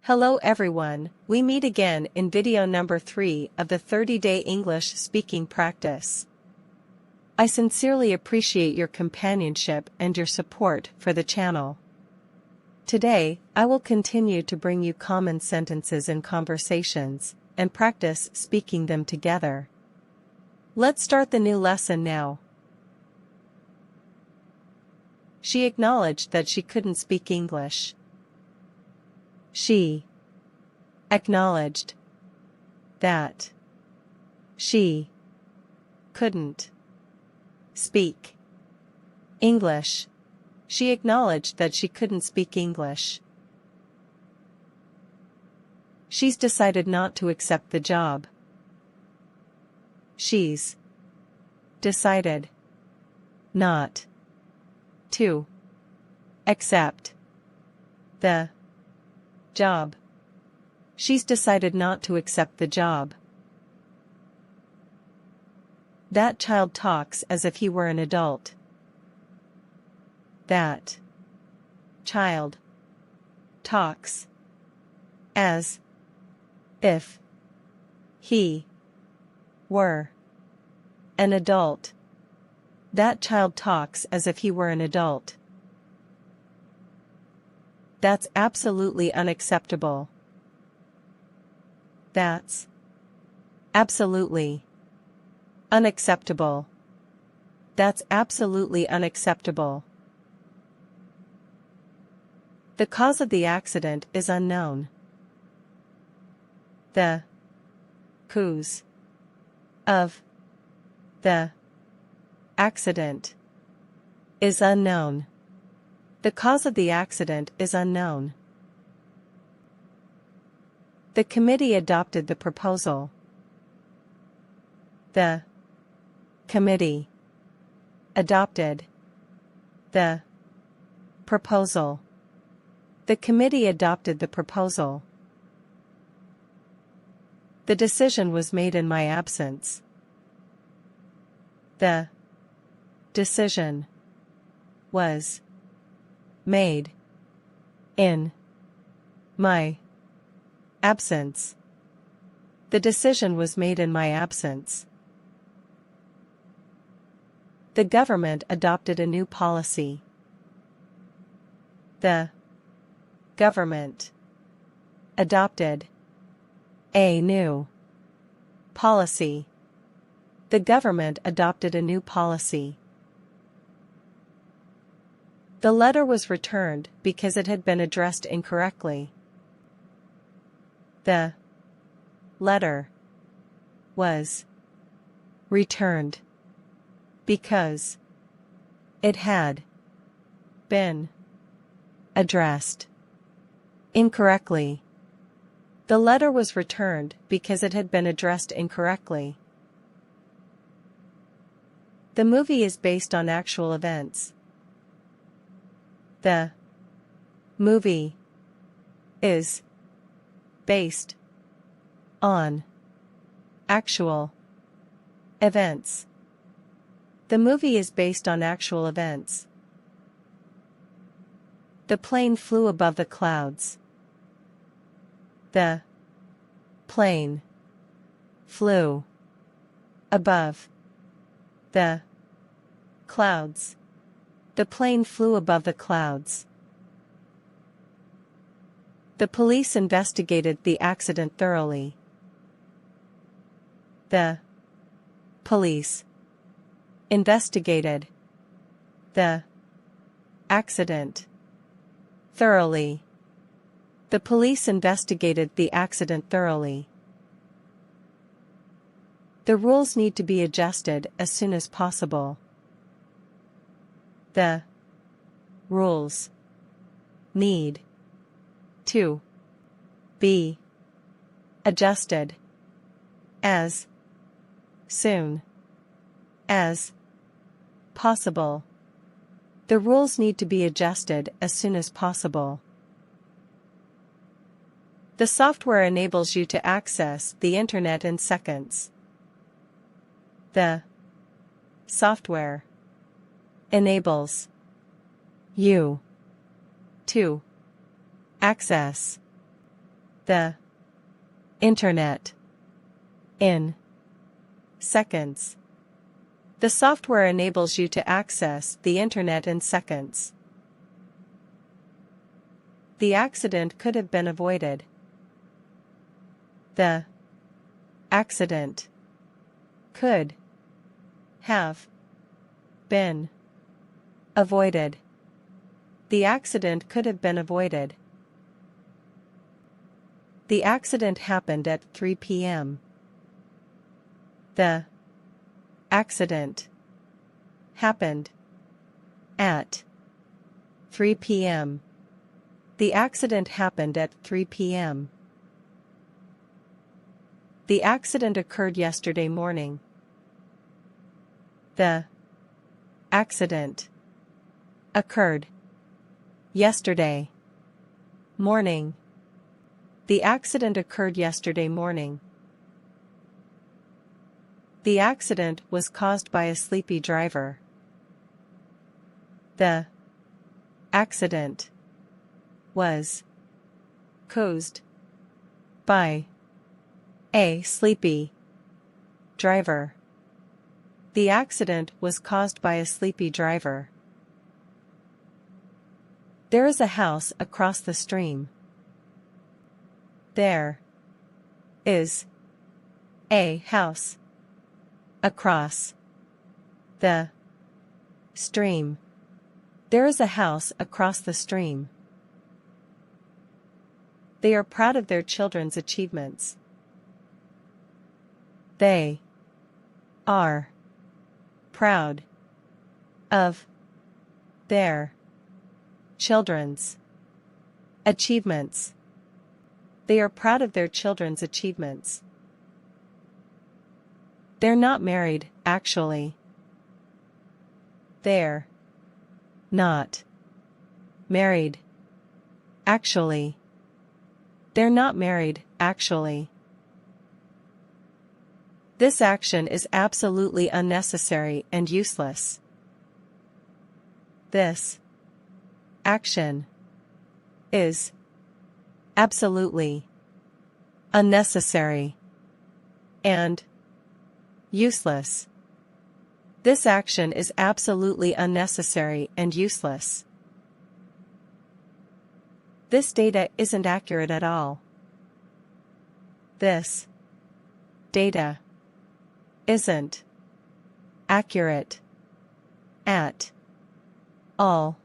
Hello everyone, we meet again in video number 3 of the 30-day English speaking practice. I sincerely appreciate your companionship and your support for the channel. Today, I will continue to bring you common sentences and conversations, and practice speaking them together. Let's start the new lesson now. She acknowledged that she couldn't speak English. She acknowledged that she couldn't speak English. She acknowledged that she couldn't speak English. She's decided not to accept the job. She's decided not to accept the job. She's decided not to accept the job. That child talks as if he were an adult. That child talks as if he were an adult. That child talks as if he were an adult. That's absolutely unacceptable. That's absolutely unacceptable. That's absolutely unacceptable. The cause of the accident is unknown. The cause of the accident is unknown. The cause of the accident is unknown. The committee adopted the proposal. The committee adopted the proposal. The committee adopted the proposal. The decision was made in my absence. The decision was made in my absence. The decision was made in my absence. The government adopted a new policy. The government adopted a new policy. The government adopted a new policy. The letter was returned because it had been addressed incorrectly. The letter was returned because it had been addressed incorrectly. The letter was returned because it had been addressed incorrectly. The movie is based on actual events. The movie is based on actual events. The movie is based on actual events. The plane flew above the clouds. The plane flew above the clouds. The plane flew above the clouds. The police investigated the accident thoroughly. The police investigated the accident thoroughly. The police investigated the accident thoroughly. The rules need to be adjusted as soon as possible. The rules need to be adjusted as soon as possible. The rules need to be adjusted as soon as possible. The software enables you to access the internet in seconds. The software enables you to access the internet in seconds. The software enables you to access the internet in seconds. The accident could have been avoided. The accident could have been avoided. The accident could have been avoided. The accident happened at 3 p.m. The accident happened at 3 p.m. The accident happened at 3 p.m. The accident occurred yesterday morning. The accident occurred yesterday morning. The accident occurred yesterday morning. The accident was caused by a sleepy driver. The accident was caused by a sleepy driver. The accident was caused by a sleepy driver. There is a house across the stream. There is a house across the stream. There is a house across the stream. They are proud of their children's achievements. They are proud of their children's achievements. They are proud of their children's achievements. They're not married, actually. They're not married, actually. They're not married, actually. This action is absolutely unnecessary and useless. This action is absolutely unnecessary and useless. This action is absolutely unnecessary and useless. This data isn't accurate at all. This data isn't accurate at all.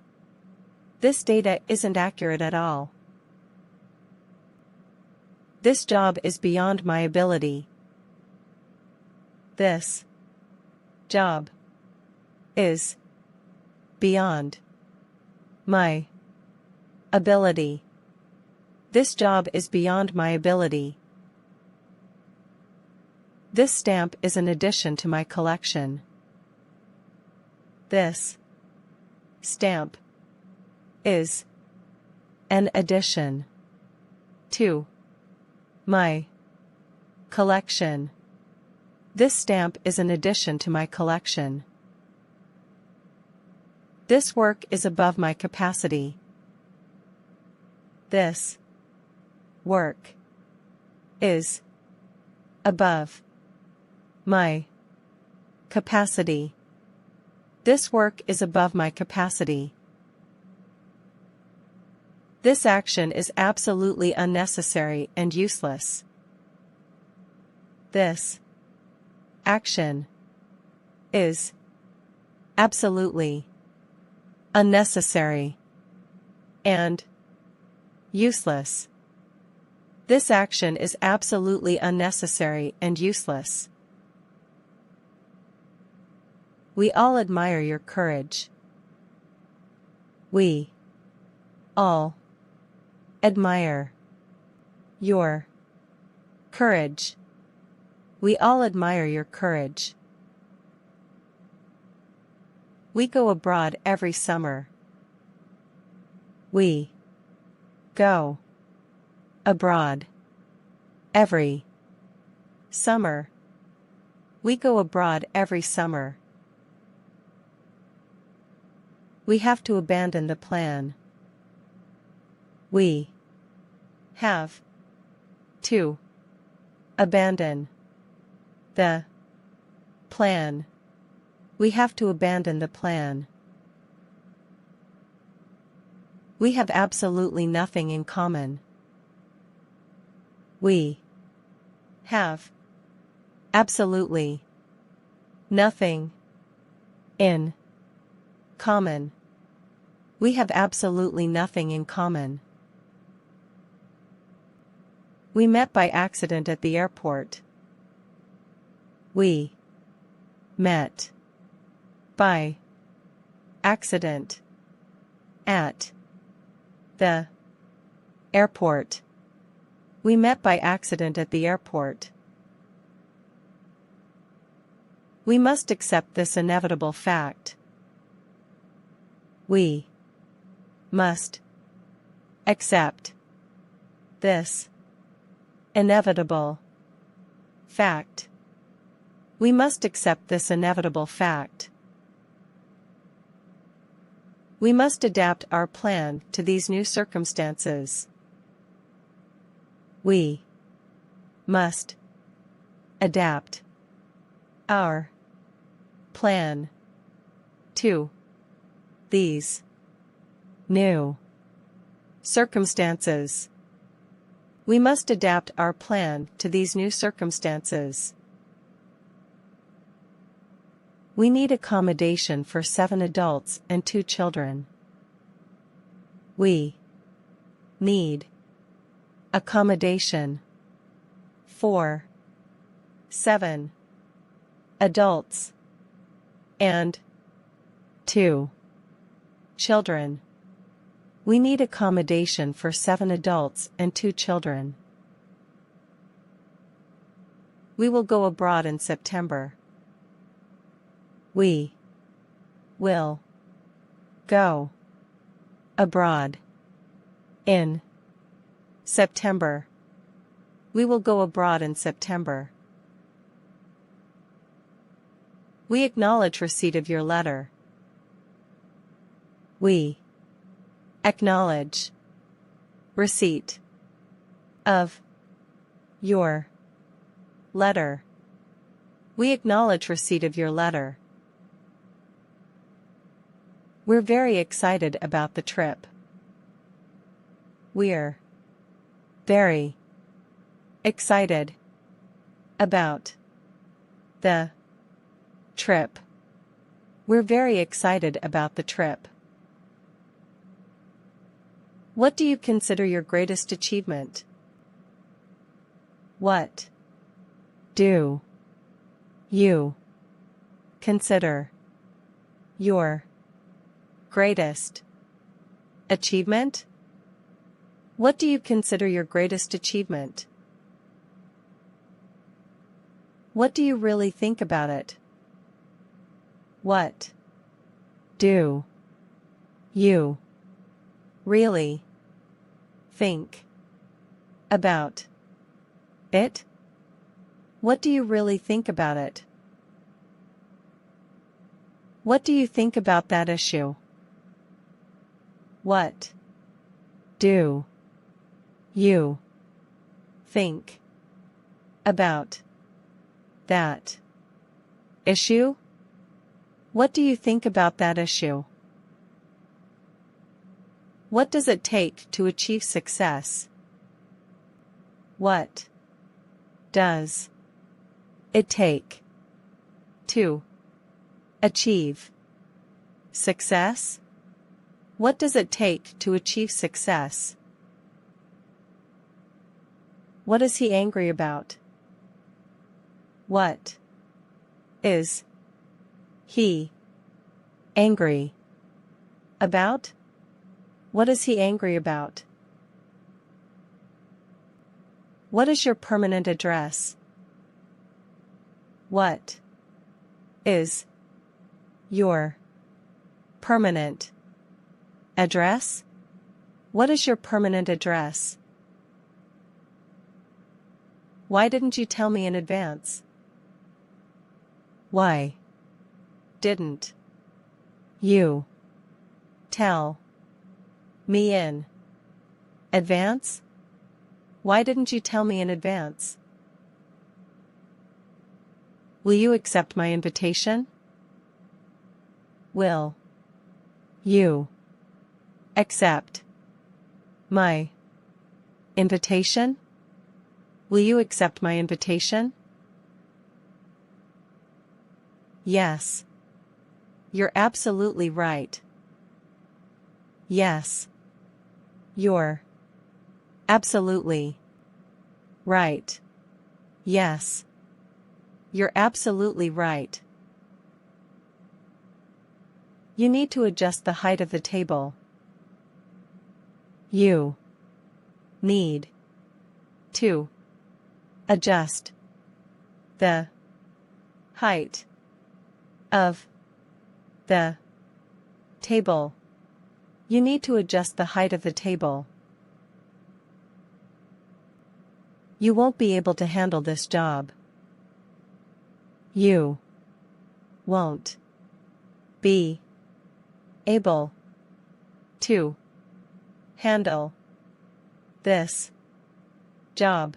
This data isn't accurate at all. This job is beyond my ability. This job is beyond my ability. This job is beyond my ability. This stamp is an addition to my collection. This stamp is an addition to my collection. This stamp is an addition to my collection. This work is above my capacity. This work is above my capacity. This work is above my capacity. This action is absolutely unnecessary and useless. This action is absolutely unnecessary and useless. This action is absolutely unnecessary and useless. We all admire your courage. We all admire your courage. We all admire your courage. We go abroad every summer. We go abroad every summer. We go abroad every summer. We have to abandon the plan. We have 2. Abandon the plan. We have to abandon the plan. We have absolutely nothing in common. We have absolutely nothing in common. We have absolutely nothing in common. We met by accident at the airport. We met by accident at the airport. We met by accident at the airport. We must accept this inevitable fact. We must accept this inevitable fact. We must accept this inevitable fact. We must adapt our plan to these new circumstances. We must adapt our plan to these new circumstances. We must adapt our plan to these new circumstances. We need accommodation for 7 adults and 2 children. We need accommodation for 7 adults and 2 children. We need accommodation for 7 adults and 2 children. We will go abroad in September. We will go abroad in September. We will go abroad in September. We acknowledge receipt of your letter. We acknowledge receipt of your letter. We acknowledge receipt of your letter. We're very excited about the trip. We're very excited about the trip. We're very excited about the trip. What do you consider your greatest achievement? What do you consider your greatest achievement? What do you consider your greatest achievement? What do you really think about it? What do you really think about it? What do you really think about it? What do you think about that issue? What do you think about that issue? What do you think about that issue? What does it take to achieve success? What does it take to achieve success? What does it take to achieve success? What is he angry about? What is he angry about? What is he angry about? What is your permanent address? What is your permanent address? What is your permanent address? Why didn't you tell me in advance? Why didn't you tell me in advance? Why didn't you tell me in advance? Will you accept my invitation? Will you accept my invitation? Will you accept my invitation? Yes. You're absolutely right. Yes. You're absolutely right. Yes. You're absolutely right. You need to adjust the height of the table. You need to adjust the height of the table. You need to adjust the height of the table. You won't be able to handle this job. You won't be able to handle this job.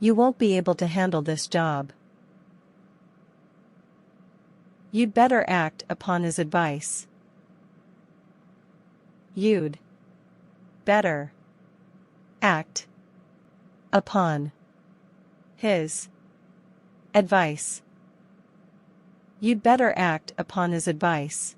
You won't be able to handle this job. You'd better act upon his advice. You'd better act upon his advice. You'd better act upon his advice.